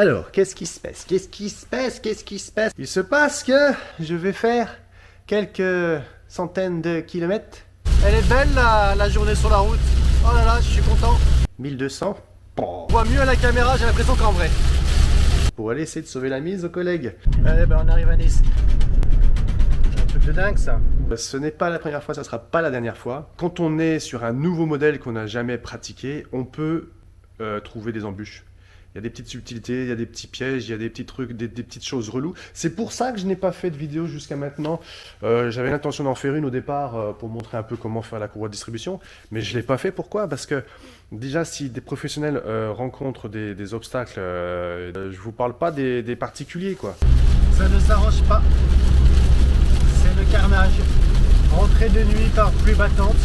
Alors, qu'est-ce qui se passe? Qu'est-ce qui se passe? Qu'est-ce qui se passe? Il se passe que je vais faire quelques centaines de kilomètres. Elle est belle la journée sur la route. Oh là là, je suis content. 1200. On voit mieux à la caméra, j'ai l'impression qu'en vrai. Pour aller essayer de sauver la mise aux collègues. Eh ben on arrive à Nice. C'est un truc de dingue ça. Ce n'est pas la première fois, ça ne sera pas la dernière fois. Quand on est sur un nouveau modèle qu'on n'a jamais pratiqué, on peut trouver des embûches. Il y a des petites subtilités, il y a des petits pièges, il y a des petits trucs, des petites choses reloues. C'est pour ça que je n'ai pas fait de vidéo jusqu'à maintenant. J'avais l'intention d'en faire une au départ pour montrer un peu comment faire la courroie de distribution. Mais je ne l'ai pas fait. Pourquoi? Parce que déjà, si des professionnels rencontrent des obstacles, je ne vous parle pas des particuliers, quoi. Ça ne s'arrange pas. C'est le carnage. Rentrée de nuit par pluie battante.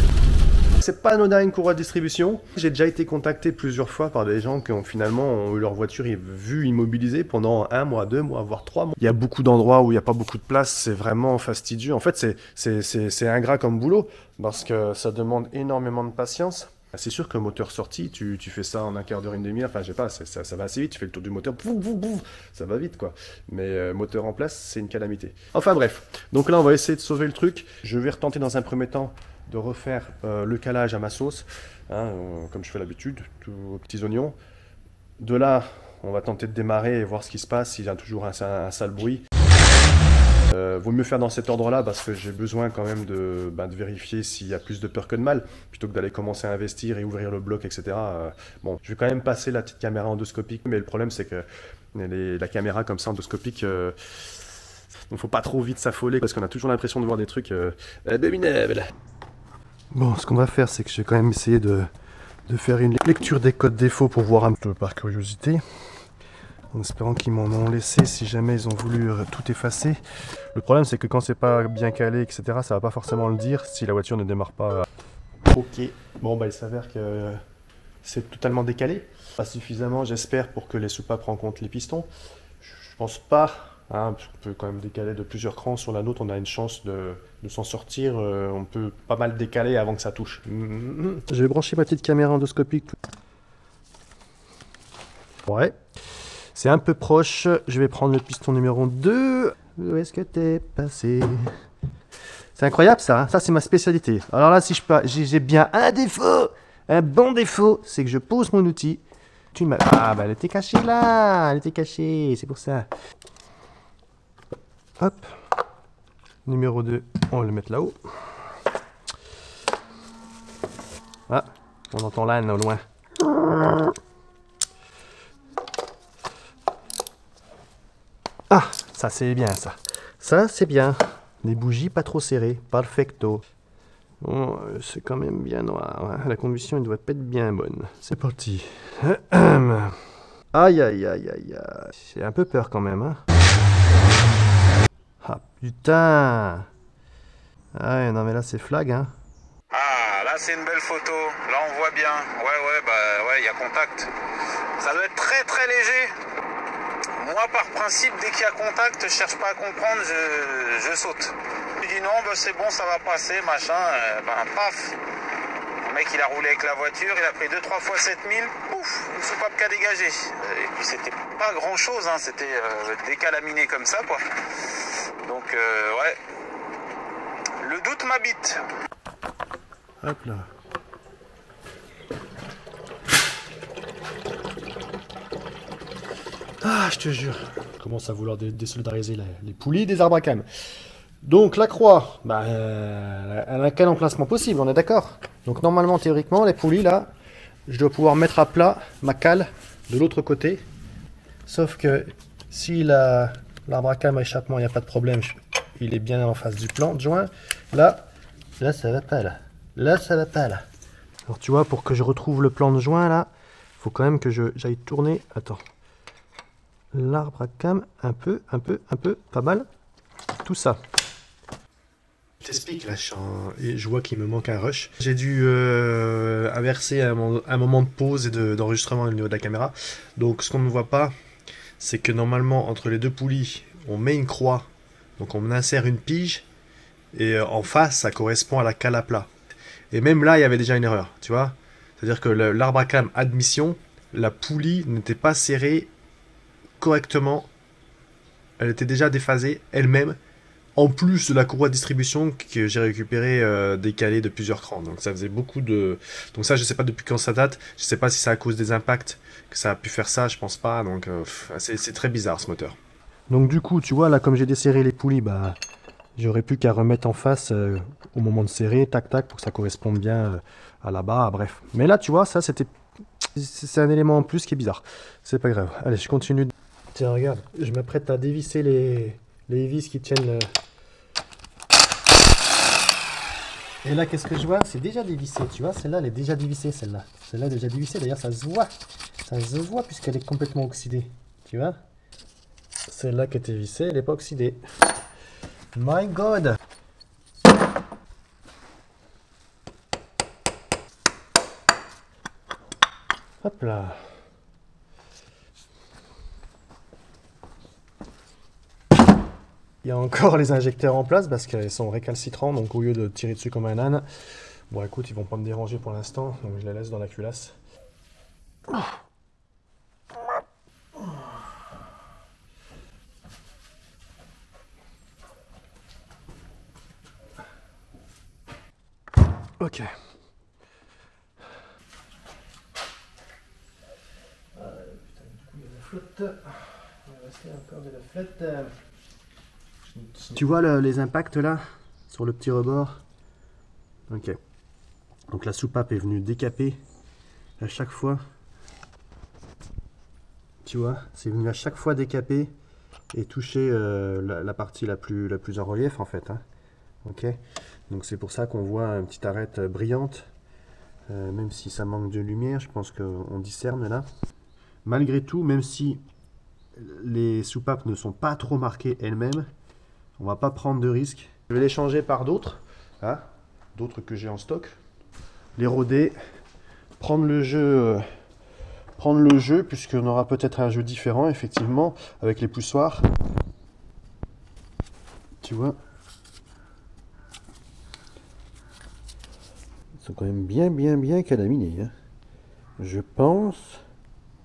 C'est pas anodin une courroie de distribution. J'ai déjà été contacté plusieurs fois par des gens qui ont finalement eu leur voiture vue immobilisée pendant 1 mois, 2 mois, voire 3 mois. Il y a beaucoup d'endroits où il n'y a pas beaucoup de place, c'est vraiment fastidieux. En fait, c'est ingrat comme boulot parce que ça demande énormément de patience. C'est sûr que moteur sorti, tu fais ça en un quart d'heure, une demi-heure, enfin je sais pas, ça va assez vite, tu fais le tour du moteur, pouf, pouf, pouf, ça va vite quoi. Mais moteur en place, c'est une calamité. Enfin bref, donc là on va essayer de sauver le truc. Je vais retenter dans un premier temps de refaire le calage à ma sauce, hein, comme je fais l'habitude, aux petits oignons. De là, on va tenter de démarrer et voir ce qui se passe, s'il y a toujours un sale bruit. Vaut mieux faire dans cet ordre-là parce que j'ai besoin quand même de vérifier s'il y a plus de peur que de mal, plutôt que d'aller commencer à investir et ouvrir le bloc, etc. Bon, je vais quand même passer la petite caméra endoscopique, mais le problème c'est que la caméra comme ça endoscopique, il ne faut pas trop vite s'affoler parce qu'on a toujours l'impression de voir des trucs abominables. Bon, ce qu'on va faire, c'est que je vais quand même essayer de faire une lecture des codes défauts pour voir un peu par curiosité. En espérant qu'ils m'en ont laissé si jamais ils ont voulu tout effacer. Le problème c'est que quand c'est pas bien calé, etc., ça va pas forcément le dire si la voiture ne démarre pas. Ok, bon bah il s'avère que c'est totalement décalé. Pas suffisamment j'espère pour que les soupapes rendent compte les pistons. Je pense pas, hein, parce qu'on peut quand même décaler de plusieurs crans. Sur la nôtre on a une chance de s'en sortir, on peut pas mal décaler avant que ça touche. Je vais brancher ma petite caméra endoscopique. Ouais. C'est un peu proche, je vais prendre le piston numéro 2. Où est-ce que t'es passé? C'est incroyable ça, hein, ça c'est ma spécialité. Alors là, si je peux, j'ai bien un défaut, un bon défaut, c'est que je pose mon outil. Ah bah elle était cachée là, elle était cachée, c'est pour ça. Hop, numéro 2, on va le mettre là-haut. Ah, on entend l'âne au loin. Ah, ça c'est bien ça. Ça c'est bien. Les bougies pas trop serrées. Perfecto. Bon, c'est quand même bien noir. Hein. La combustion elle doit pas être bien bonne. C'est parti. Aïe aïe aïe aïe aïe. J'ai un peu peur quand même. Hein. Ah putain. Ah ouais, non mais là c'est flag hein. Ah, là c'est une belle photo. Là on voit bien. Ouais, il y a contact. Ça doit être très très léger. Moi, par principe, dès qu'il y a contact, je cherche pas à comprendre, je saute. Je dis non, bah, c'est bon, ça va passer, machin, paf. Le mec, il a roulé avec la voiture, il a pris 2-3 fois 7000, pouf, une soupape qui a dégagé. Et puis, c'était pas grand chose, hein, c'était décalaminé comme ça, quoi. Donc, ouais. Le doute m'habite. Hop là. Ah, je te jure. Je commence à vouloir désolidariser les poulies des arbres à cam. Donc la croix, bah, elle a quel emplacement possible, on est d'accord. Donc normalement, théoriquement, les poulies là, je dois pouvoir mettre à plat ma cale de l'autre côté. Sauf que si l'arbre à cam à échappement, il n'y a pas de problème, il est bien en face du plan de joint. Là ça va pas là. Là ça va pas là. Alors tu vois, pour que je retrouve le plan de joint là, il faut quand même que j'aille tourner. Attends. L'arbre à cam, un peu, pas mal. Tout ça. Je t'explique là, et je vois qu'il me manque un rush. J'ai dû inverser un moment de pause et d'enregistrement au niveau de la caméra. Donc ce qu'on ne voit pas, c'est que normalement entre les deux poulies, on met une croix. Donc on insère une pige. Et en face, ça correspond à la cale à plat. Et même là, il y avait déjà une erreur, tu vois. C'est-à-dire que l'arbre à cam admission, la poulie n'était pas serrée correctement. Elle était déjà déphasée elle-même. En plus de la courroie de distribution que j'ai récupérée décalée de plusieurs crans. Donc ça faisait beaucoup de... Donc ça, je sais pas depuis quand ça date. Je sais pas si c'est à cause des impacts que ça a pu faire ça, je pense pas. Donc c'est très bizarre ce moteur. Donc du coup, tu vois, là, comme j'ai desserré les poulies, bah, j'aurais plus qu'à remettre en face au moment de serrer, tac tac, pour que ça corresponde bien à la barre, bref. Mais là, tu vois, ça c'était... C'est un élément en plus qui est bizarre. C'est pas grave. Allez, je continue. Tiens, regarde, je m'apprête à dévisser les vis qui tiennent... Et là, qu'est-ce que je vois? C'est déjà dévissé, tu vois, celle-là, elle est déjà dévissée, celle-là. Celle-là est déjà dévissée, d'ailleurs, ça se voit. Ça se voit puisqu'elle est complètement oxydée, tu vois. Celle-là qui était vissée, elle n'est pas oxydée. My God! Hop là. Il y a encore les injecteurs en place parce qu'ils sont récalcitrants, donc au lieu de tirer dessus comme un âne, bon écoute, ils vont pas me déranger pour l'instant, donc je les laisse dans la culasse. Ok. Il va rester encore de la flotte. Tu vois les impacts là, sur le petit rebord? Ok. Donc la soupape est venue décaper à chaque fois. Tu vois, c'est venu à chaque fois décaper et toucher la partie la plus en relief en fait. Hein. Ok. Donc c'est pour ça qu'on voit une petite arête brillante. Même si ça manque de lumière, je pense qu'on discerne là. Malgré tout, même si les soupapes ne sont pas trop marquées elles-mêmes, on va pas prendre de risques. Je vais les changer par d'autres, hein, d'autres que j'ai en stock. Les roder, prendre le jeu puisqu'on aura peut-être un jeu différent effectivement avec les poussoirs. Tu vois, ils sont quand même bien calaminés. Hein. Je pense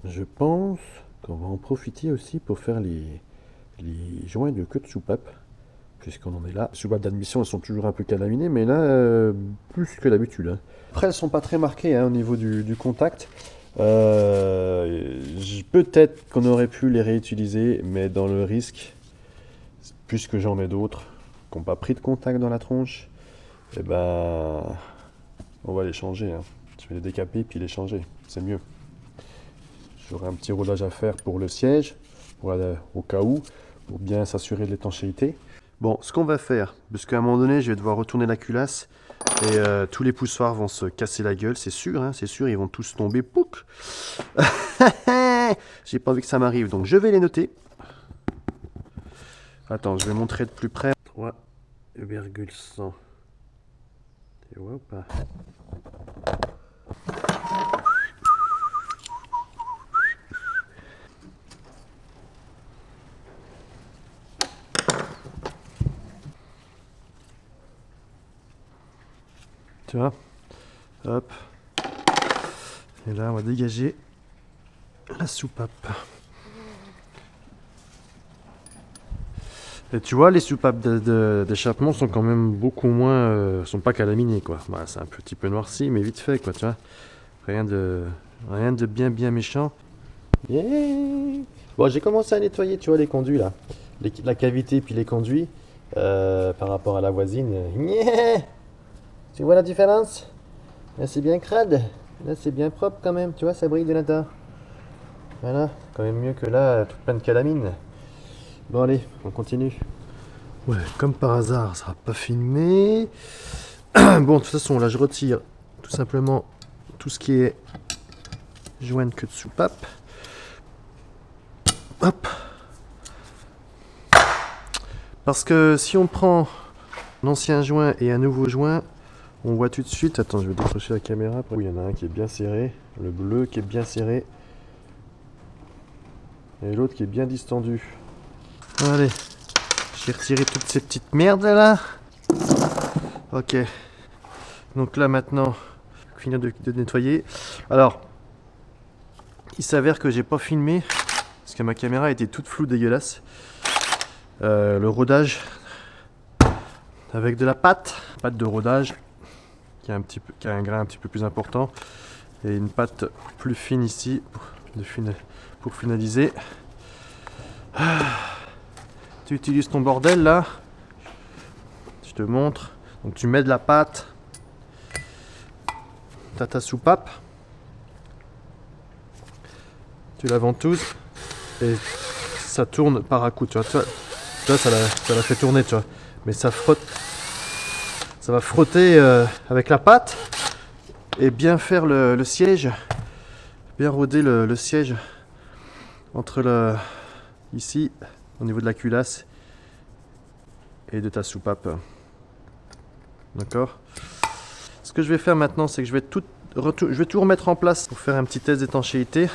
qu'on va en profiter aussi pour faire les joints de queue de soupape. Puisqu'on en est là. Les soupapes d'admission, elles sont toujours un peu calaminées, mais là, plus que d'habitude. Hein. Après, elles sont pas très marquées hein, au niveau du contact. Peut-être qu'on aurait pu les réutiliser, mais dans le risque, puisque j'en ai d'autres qui n'ont pas pris de contact dans la tronche, eh ben, on va les changer. Hein. Je vais les décaper puis les changer. C'est mieux. J'aurai un petit rodage à faire pour le siège, au cas où, pour bien s'assurer de l'étanchéité. Bon, ce qu'on va faire, parce qu'à un moment donné, je vais devoir retourner la culasse et tous les poussoirs vont se casser la gueule, c'est sûr, ils vont tous tomber. Pouc. J'ai pas envie que ça m'arrive, donc je vais les noter. Attends, je vais montrer de plus près. 3,100. Tu vois ou pas? Tu vois, hop, et là on va dégager la soupape. Et tu vois, les soupapes d'échappement sont quand même beaucoup moins, sont pas calaminées quoi. Bah, c'est un petit peu noirci, mais vite fait quoi, tu vois. Rien de bien méchant. Yeah. Bon, j'ai commencé à nettoyer, tu vois, les conduits là, la cavité puis les conduits par rapport à la voisine. Yeah. Tu vois la différence? Là c'est bien crade, là c'est bien propre quand même, tu vois, ça brille de l'intérieur. Voilà, quand même mieux que là, toute pleine de calamine. Bon allez, on continue. Ouais, comme par hasard, ça sera pas filmé. Bon, de toute façon, là je retire tout simplement tout ce qui est joint de queue de soupape. Hop. Parce que si on prend un ancien joint et un nouveau joint, on voit tout de suite, attends, je vais décrocher la caméra. Oui, il y en a un qui est bien serré, le bleu qui est bien serré, et l'autre qui est bien distendu. Allez, j'ai retiré toutes ces petites merdes là. Ok, donc là maintenant, finir de nettoyer. Alors, il s'avère que j'ai pas filmé parce que ma caméra était toute floue, dégueulasse. Le rodage avec de la pâte de rodage qui a un grain un petit peu plus important et une pâte plus fine ici pour finaliser. Tu utilises ton bordel là, je te montre. Donc tu mets de la pâte, tu as ta soupape, tu la ventouses et ça tourne par à coup, tu vois, ça la fait tourner, tu vois, mais ça frotte, ça va frotter avec la pâte et bien faire le siège, bien roder le siège entre ici au niveau de la culasse et de ta soupape. D'accord. Ce que je vais faire maintenant, c'est que je vais tout remettre en place pour faire un petit test d'étanchéité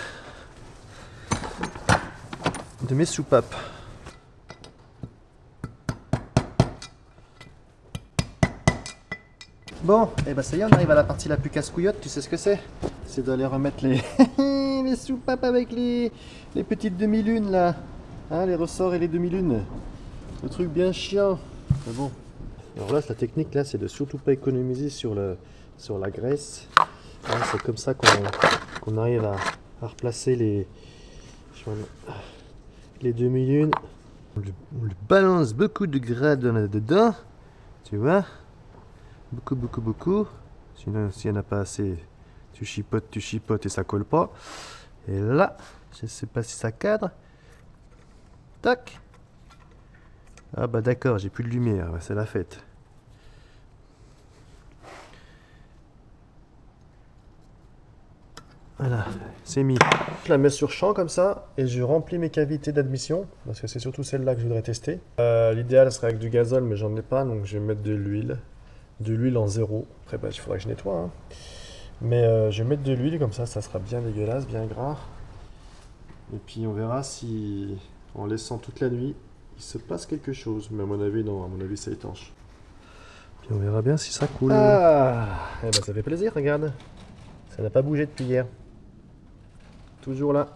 de mes soupapes. Bon, et bah ça y est, on arrive à la partie la plus casse-couillotte, tu sais ce que c'est? C'est d'aller remettre les, les soupapes avec les petites demi-lunes là. Hein, les ressorts et les demi-lunes. Le truc bien chiant. Mais bon. Alors là, la technique là, c'est de surtout pas économiser sur la graisse. Hein, c'est comme ça qu'on arrive à replacer les demi-lunes. On lui balance beaucoup de gras dedans. Tu vois? Beaucoup. Sinon, s'il n'y en a pas assez, tu chipotes et ça colle pas. Et là, je sais pas si ça cadre. Tac. Ah bah d'accord, j'ai plus de lumière, c'est la fête. Voilà, c'est mis. Je la mets sur champ comme ça et je remplis mes cavités d'admission parce que c'est surtout celle-là que je voudrais tester. L'idéal serait avec du gazole, mais j'en ai pas, donc je vais mettre de l'huile en zéro. Après, bah, il faudra que je nettoie. Hein. Mais je vais mettre de l'huile comme ça sera bien dégueulasse, bien gras. Et puis on verra si, en laissant toute la nuit, il se passe quelque chose. Mais à mon avis, non, à mon avis, c'est étanche. Puis on verra bien si ça coule. Ah, eh ben, ça fait plaisir, regarde. Ça n'a pas bougé depuis hier. Toujours là.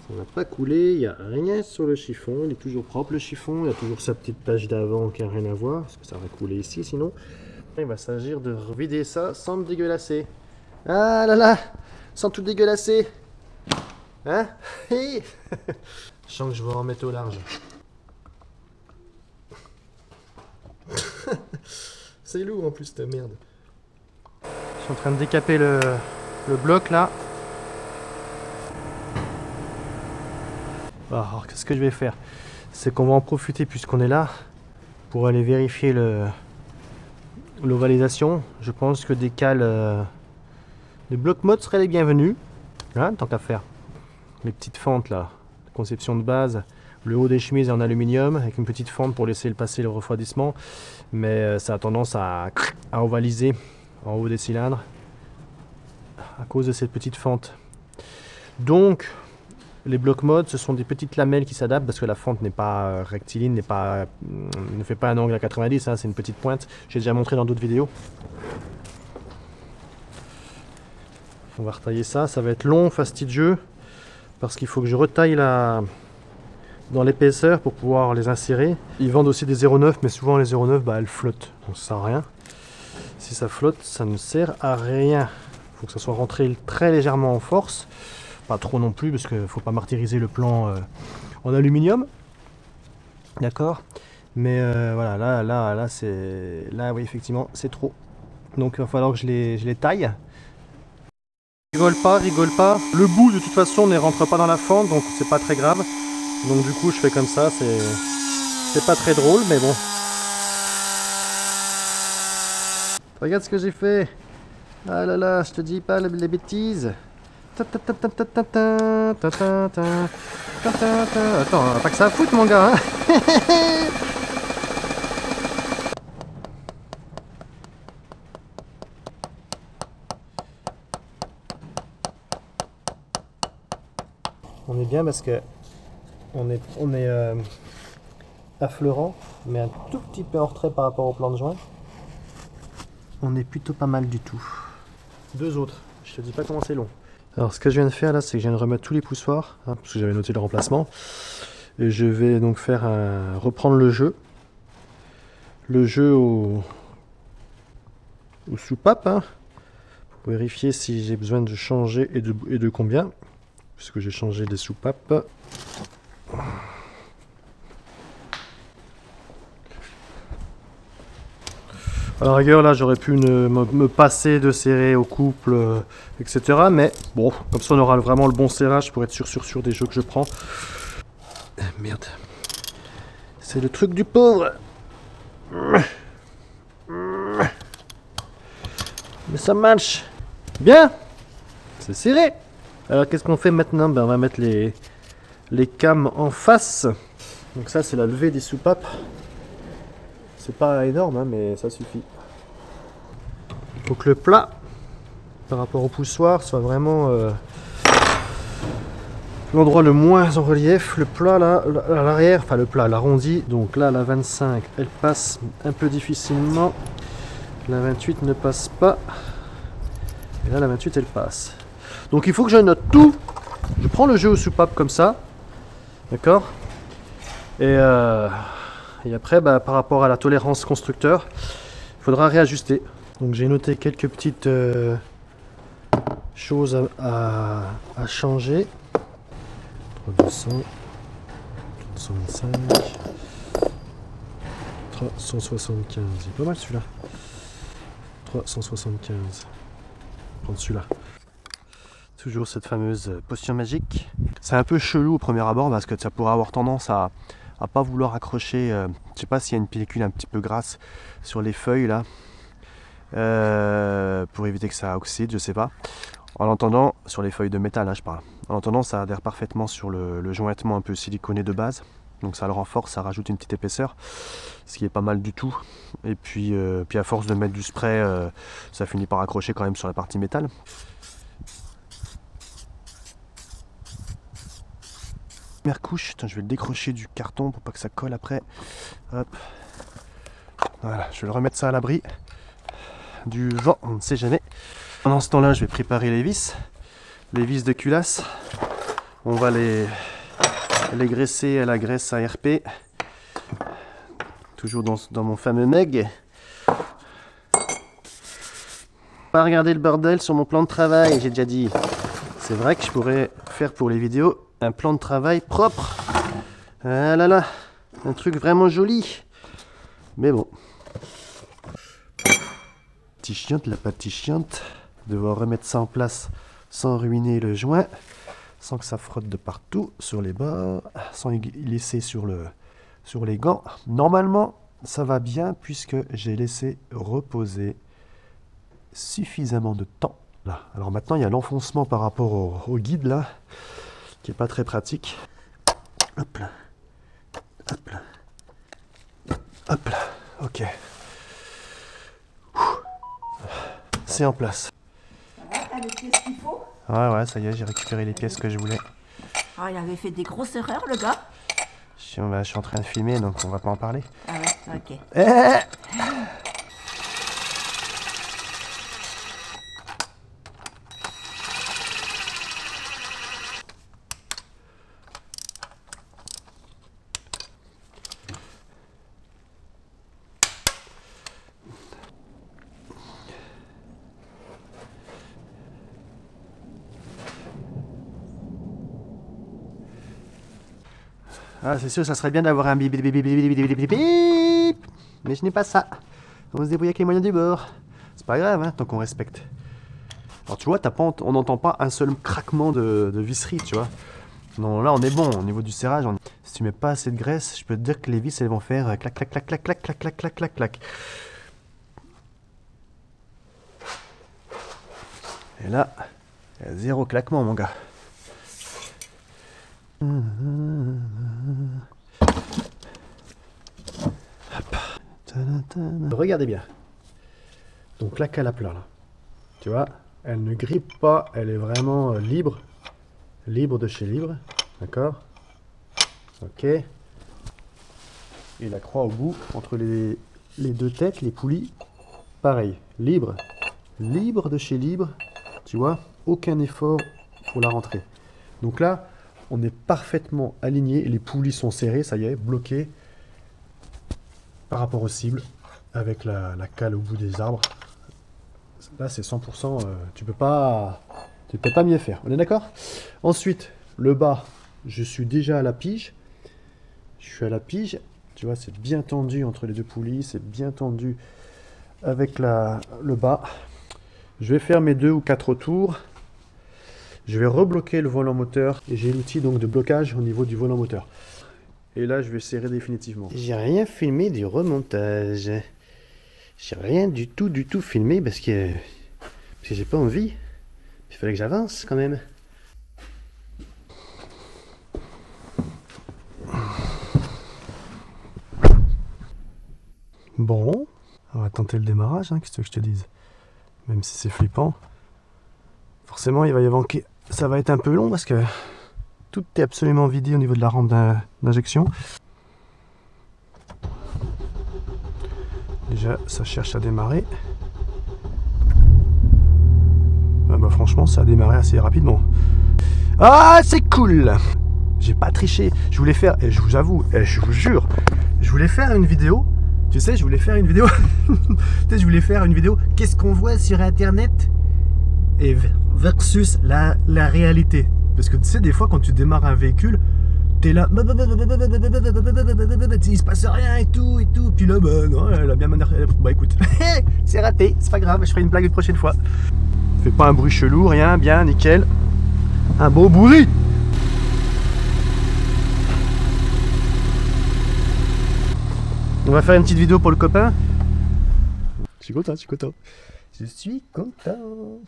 Ça n'a pas coulé, il n'y a rien sur le chiffon. Il est toujours propre le chiffon. Il y a toujours sa petite tache d'avant qui n'a rien à voir. Parce que ça aurait coulé ici sinon. Il va s'agir de vider ça sans me dégueulasser. Ah là là, sans tout dégueulasser. Hein? Je sens que je vais en mettre au large. C'est lourd en plus cette merde. Je suis en train de décaper le bloc là. Alors qu'est-ce que je vais faire? C'est qu'on va en profiter puisqu'on est là pour aller vérifier l'ovalisation. Je pense que des cales de bloc mode seraient les bienvenus. Hein, tant qu'à faire. Les petites fentes là, conception de base. Le haut des chemises est en aluminium avec une petite fente pour laisser passer le refroidissement. Mais ça a tendance à ovaliser en haut des cylindres à cause de cette petite fente. Donc les blocs mode, ce sont des petites lamelles qui s'adaptent parce que la fente n'est pas rectiligne, ne fait pas un angle à 90, hein, c'est une petite pointe. J'ai déjà montré dans d'autres vidéos. On va retailler ça, ça va être long, fastidieux, parce qu'il faut que je retaille dans l'épaisseur pour pouvoir les insérer. Ils vendent aussi des 0,9, mais souvent les 0,9, bah, elles flottent, donc ça sert à rien. Si ça flotte, ça ne sert à rien. Il faut que ça soit rentré très légèrement en force. Pas trop non plus, parce qu'il ne faut pas martyriser le plan en aluminium. D'accord. Mais voilà, là, oui, effectivement, c'est trop. Donc il va falloir que je les taille. Rigole pas. Le bout, de toute façon, ne rentre pas dans la fente, donc c'est pas très grave. Donc du coup, je fais comme ça. C'est pas très drôle, mais bon. Regarde ce que j'ai fait. Ah là là, je te dis pas les bêtises. Attends, on a pas que ça à foutre, mon gars. Hein. On est bien parce que on est affleurant, mais un tout petit peu en retrait par rapport au plan de joint. On est plutôt pas mal du tout. Deux autres, je te dis pas comment c'est long. Alors ce que je viens de faire là, c'est que je viens de remettre tous les poussoirs, hein, parce que j'avais noté le remplacement. Et je vais donc reprendre le jeu. Le jeu aux soupapes, hein, pour vérifier si j'ai besoin de changer et de combien. Puisque j'ai changé les soupapes. À la rigueur, là, j'aurais pu me passer de serrer au couple, etc. Mais bon, comme ça, on aura vraiment le bon serrage pour être sûr des jeux que je prends. Merde. C'est le truc du pauvre. Mais ça marche. Bien. C'est serré. Alors, qu'est-ce qu'on fait maintenant? Ben, on va mettre les cames en face. Donc ça, c'est la levée des soupapes. C'est pas énorme, hein, mais ça suffit. Il faut que le plat, par rapport au poussoir, soit vraiment l'endroit le moins en relief. Le plat, là, à l'arrière, enfin le plat, l'arrondi. Donc là, la 25, elle passe un peu difficilement. La 28 ne passe pas. Et là, la 28, elle passe. Donc il faut que je note tout. Je prends le jeu aux soupapes comme ça. D'accord? Et après, bah, par rapport à la tolérance constructeur, il faudra réajuster. Donc j'ai noté quelques petites choses à changer. 3200, 325, 375. C'est pas mal celui-là. 375. Prendre celui-là. Toujours cette fameuse potion magique. C'est un peu chelou au premier abord parce que ça pourrait avoir tendance à pas vouloir accrocher. Je sais pas s'il y a une pellicule un petit peu grasse sur les feuilles là. Pour éviter que ça oxyde, je sais pas. En l'entendant, sur les feuilles de métal, hein, je parle. En l'entendant, ça adhère parfaitement sur le jointement un peu siliconé de base. Donc ça le renforce, ça rajoute une petite épaisseur. Ce qui est pas mal du tout. Et puis à force de mettre du spray, ça finit par accrocher quand même sur la partie métal. Première couche, je vais le décrocher du carton pour pas que ça colle après. Hop. Voilà, je vais le remettre ça à l'abri du vent, on ne sait jamais. Pendant ce temps-là, je vais préparer les vis de culasse. On va les graisser à la graisse ARP. Toujours dans mon fameux meg. Pas regarder le bordel sur mon plan de travail, j'ai déjà dit. C'est vrai que je pourrais faire pour les vidéos un plan de travail propre. Ah là là, un truc vraiment joli. Mais bon. Petit chiante, la pâte chiante. Devoir remettre ça en place sans ruiner le joint. Sans que ça frotte de partout sur les bords. Sans y laisser sur les gants. Normalement, ça va bien puisque j'ai laissé reposer suffisamment de temps. Là. Alors maintenant, il y a l'enfoncement par rapport au guide là. Qui est pas très pratique. Hop là. Hop là. Hop là. Ok. C'est en place. T'as les pièces qu'il faut? Ouais, ça y est, j'ai récupéré les pièces que je voulais. Ah, il avait fait des grosses erreurs, le gars. Je suis en train de filmer, donc on va pas en parler. Ah ouais, ok. Ah, c'est sûr, ça serait bien d'avoir un bip bip bip bip bip bip bip bip. Mais je n'ai pas ça. On se débrouille avec les moyens du bord. C'est pas grave, hein, tant qu'on respecte. Alors tu vois, on n'entend pas un seul craquement de visserie, tu vois. Non, là on est bon, au niveau du serrage. Si tu mets pas assez de graisse, je peux te dire que les vis, elles vont faire clac, clac, clac, clac, clac, clac, clac, clac, clac, clac. Et là, il y a zéro claquement, mon gars. Regardez bien. Donc la cale à plat là, tu vois, elle ne grippe pas, elle est vraiment libre de chez libre, d'accord. Ok. Et la croix au bout entre les deux têtes, les poulies, pareil, libre de chez libre, tu vois, aucun effort pour la rentrée. Donc là, on est parfaitement aligné, les poulies sont serrées, ça y est, bloquées par rapport aux cibles, avec la cale au bout des arbres. Là, c'est 100%, tu peux pas mieux faire, on est d'accord? Ensuite, le bas, je suis déjà à la pige. Je suis à la pige, tu vois, c'est bien tendu entre les deux poulies, c'est bien tendu avec le bas. Je vais faire mes 2 ou 4 tours. Je vais rebloquer le volant moteur et j'ai l'outil donc de blocage au niveau du volant moteur. Et là, je vais serrer définitivement. J'ai rien filmé du remontage. J'ai rien du tout filmé parce que j'ai pas envie. Il fallait que j'avance quand même. Bon, on va tenter le démarrage, hein, qu'est-ce que je te dise. Même si c'est flippant. Forcément, il va y avoir... Ça va être un peu long parce que tout est absolument vidé au niveau de la rampe d'injection. Déjà, ça cherche à démarrer. Ah bah franchement, ça a démarré assez rapidement. Ah, c'est cool! J'ai pas triché. Je voulais faire, et je vous avoue, et je vous jure, je voulais faire une vidéo. Tu sais, je voulais faire une vidéo. Je voulais faire une vidéo. Qu'est-ce qu'on voit sur Internet et versus la réalité. Parce que tu sais, des fois, quand tu démarres un véhicule, t'es là, il se passe rien et tout. Puis là, bah non, elle a bien manière. Bah écoute, c'est raté, c'est pas grave, je ferai une blague une prochaine fois. Fais pas un bruit chelou, rien, bien, nickel. Un beau bruit. On va faire une petite vidéo pour le copain. Je suis content, je suis content. Je suis content.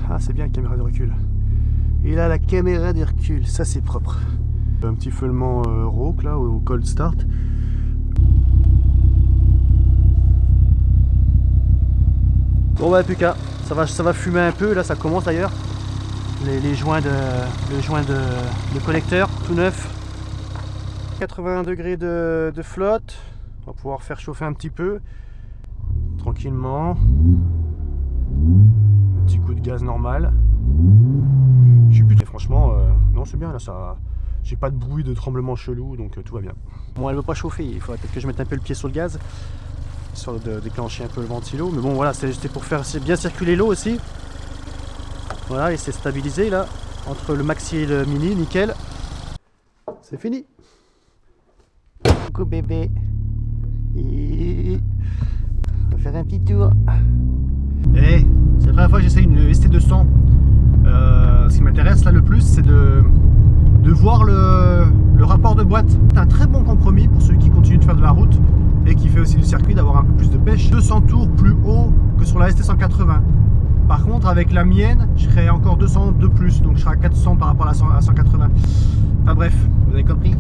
Ah, c'est bien la caméra de recul. Il a la caméra de recul, ça c'est propre. Un petit feulement rauque là au cold start. Bon bah plus qu'à, ça va fumer un peu, là ça commence d'ailleurs. Les joints de connecteur tout neuf. 81 degrés de flotte. On va pouvoir faire chauffer un petit peu tranquillement. Un petit coup de gaz normal. Je suis plutôt franchement non, c'est bien là, ça. J'ai pas de bruit de tremblement chelou, donc tout va bien. Bon, elle veut pas chauffer, il faudrait peut-être que je mette un peu le pied sur le gaz, histoire de déclencher un peu le ventilo. Mais bon voilà, c'était pour faire bien circuler l'eau aussi. Voilà, il s'est stabilisé là, entre le maxi et le mini, nickel. C'est fini. Coucou bébé. Et... on va faire un petit tour. Hey, c'est la première fois que j'essaye une ST200. Ce qui m'intéresse là le plus, c'est de voir le rapport de boîte. C'est un très bon compromis pour celui qui continue de faire de la route et qui fait aussi du circuit, d'avoir un peu plus de pêche. 200 tours plus haut que sur la ST180. Par contre, avec la mienne, je serai encore 200 de plus, donc je serai à 400 par rapport à 180. Enfin bref, vous avez compris.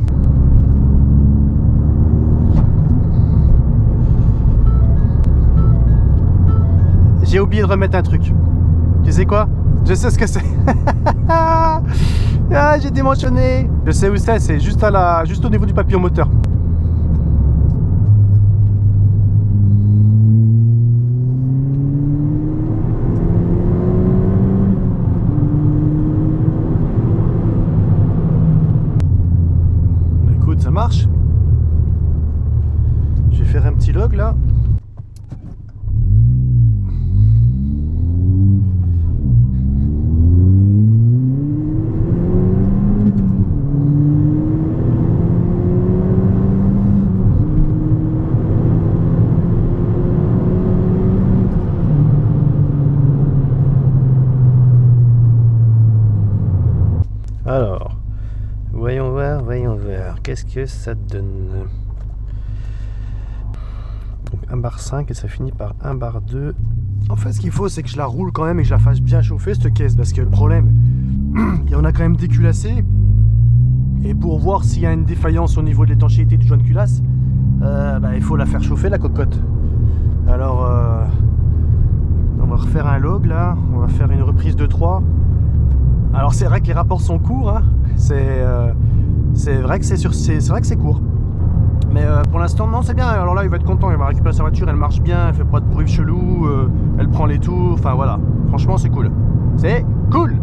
J'ai oublié de remettre un truc. Tu sais quoi? Je sais ce que c'est. Ah, j'ai démentionné. Je sais où c'est juste au niveau du papillon moteur. Ça marche. Je vais faire un petit log là. Alors, voyons voir. Qu'est-ce que ça donne? Donc 1 bar 5 et ça finit par 1 bar 2. En fait, ce qu'il faut, c'est que je la roule quand même et que je la fasse bien chauffer cette caisse, parce que le problème, il y en a quand même des culassés. Et pour voir s'il y a une défaillance au niveau de l'étanchéité du joint de culasse, il faut la faire chauffer la cocotte. Alors, on va refaire un log là, on va faire une reprise de 3. Alors c'est vrai que les rapports sont courts, hein. C'est vrai que c'est court. Mais pour l'instant, non, c'est bien. Alors là, il va être content, il va récupérer sa voiture, elle marche bien, elle fait pas de bruit chelou, elle prend les tours, enfin voilà. Franchement, c'est cool. C'est cool!